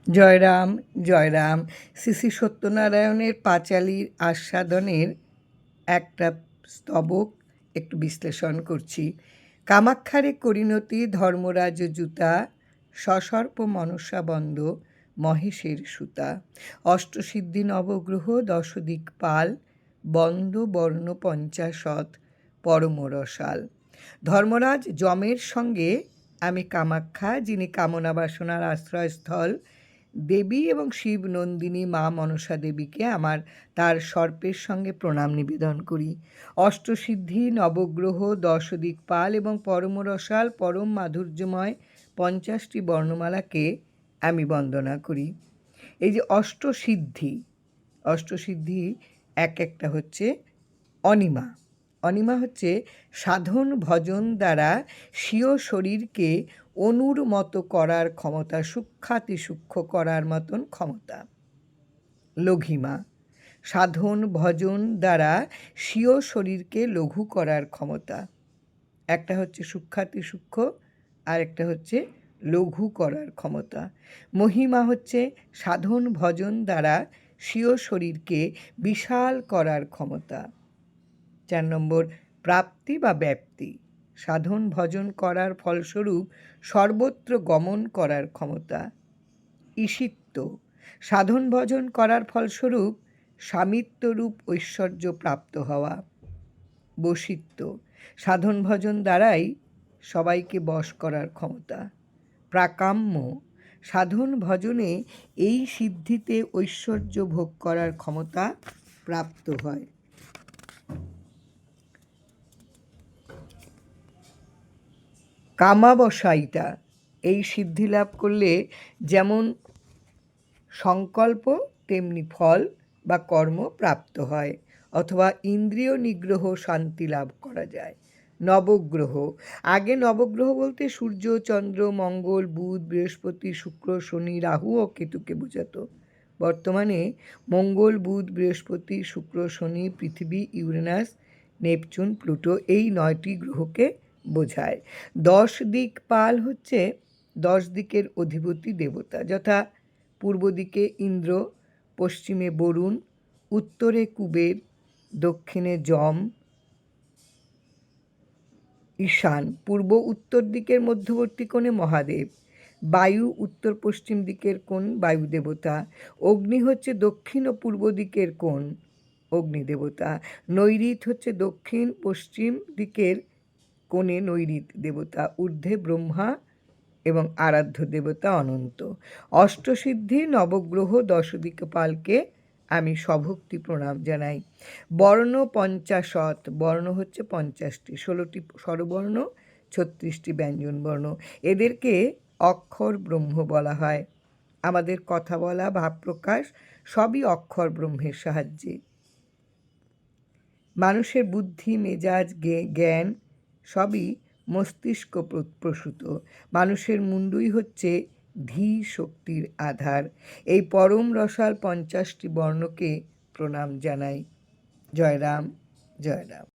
জয়রাম জয়রাম। শ্রী শ্রী সত্যনারায়ণের পাঁচালীর আস্বাদনের একটা স্তবক একটু বিশ্লেষণ করছি। কামাক্ষারে করিণতি ধর্মরাজ জুতা, সসর্প মনসা বন্দ মহেশের সুতা। অষ্টসিদ্ধি নবগ্রহ দশ দিকপাল, বন্দ বর্ণ পঞ্চাশৎ পরম রসাল। ধর্মরাজ যমের সঙ্গে আমি কামাক্ষা, যিনি কামনা বাসনার আশ্রয়স্থল, দেবী এবং শিব নন্দিনী মা মনসা দেবীকে আমার তার সর্পের সঙ্গে প্রণাম নিবেদন করি। অষ্টসিদ্ধি নবগ্রহ দশ দিকপাল এবং পরম রসাল পরম মাধুর্যময় 50টি বর্ণমালাকে আমি বন্দনা করি। এই যে অষ্টসিদ্ধি এক একটা হচ্ছে অনিমা। অনিমা হচ্ছে সাধন ভজন দ্বারা স্বীয় শরীরকে অনুর মতো করার ক্ষমতা, সূক্ষ্মাতি সূক্ষ্ম করার মতন ক্ষমতা। লঘিমা সাধন ভজন দ্বারা স্বীয় শরীরকে লঘু করার ক্ষমতা। একটা হচ্ছে সূক্ষ্মাতি সূক্ষ্ম, আর একটা হচ্ছে লঘু করার ক্ষমতা। মহিমা হচ্ছে সাধন ভজন দ্বারা স্বীয় শরীরকে বিশাল করার ক্ষমতা। 4 নম্বর প্রাপ্তি বা ব্যাপ্তি, সাধন ভজন করার ফলস্বরূপ সর্বত্র গমন করার ক্ষমতা। ঈশিত্ব সাধন ভজন করার ফলস্বরূপ স্বামিত্বরূপ ঐশ্বর্য প্রাপ্ত হওয়া। বশিত্ব সাধন ভজন দ্বারাই সবাইকে বশ করার ক্ষমতা। প্রাকাম্য সাধন ভজনে এই সিদ্ধিতে ঐশ্বর্য ভোগ করার ক্ষমতা প্রাপ্ত হয়। কামাবসায়িতা এই সিদ্ধি লাভ করলে যেমন সংকল্প তেমনি ফল বা কর্ম প্রাপ্ত হয়, অথবা ইন্দ্রিয় নিগ্রহ শান্তি লাভ করা যায়। নবগ্রহ, আগে নবগ্রহ বলতে সূর্য, চন্দ্র, মঙ্গল, বুধ, বৃহস্পতি, শুক্র, শনি, রাহু ও কেতুকে বোঝাতো। বর্তমানে মঙ্গল, বুধ, বৃহস্পতি, শুক্র, শনি, পৃথিবী, ইউরেনাস, নেপচুন, প্লুটো এই 9টি গ্রহকে বোঝায়। 10 দিকপাল হচ্ছে 10 দিকের অধিপতি দেবতা, যথা পূর্ব দিকে ইন্দ্র, পশ্চিমে বরুণ, উত্তরে কুবের, দক্ষিণে যম, ঈশান পূর্ব উত্তর দিকের মধ্যবর্তী কোণে মহাদেব, বায়ু উত্তর পশ্চিম দিকের কোণ বায়ু দেবতা, অগ্নি হচ্ছে দক্ষিণ ও পূর্ব দিকের কোণ অগ্নিদেবতা, নৈঋত হচ্ছে দক্ষিণ পশ্চিম দিকের কোণে নৈঋত দেবতা, ঊর্ধ্বে ব্রহ্মা এবং আরাধ্য দেবতা অনন্ত। অষ্টসিদ্ধি নবগ্রহ 10 দিকপালকে আমি সভক্তি প্রণাম জানাই। বর্ণ পঞ্চাশৎ, বর্ণ হচ্ছে 50টি, 16টি স্বরবর্ণ, 36টি ব্যঞ্জন বর্ণ। এদেরকে অক্ষর ব্রহ্ম বলা হয়। আমাদের কথা বলা, ভাব প্রকাশ সবই অক্ষর ব্রহ্মের সাহায্যে। মানুষের বুদ্ধি, মেজাজ, জ্ঞান সবই মস্তিষ্ক প্রসূত। মানুষের মুন্ডুই হচ্ছে ধী শক্তির আধার। এই পরম রসাল 50টি বর্ণকে প্রণাম জানাই। জয়রাম জয়রাম।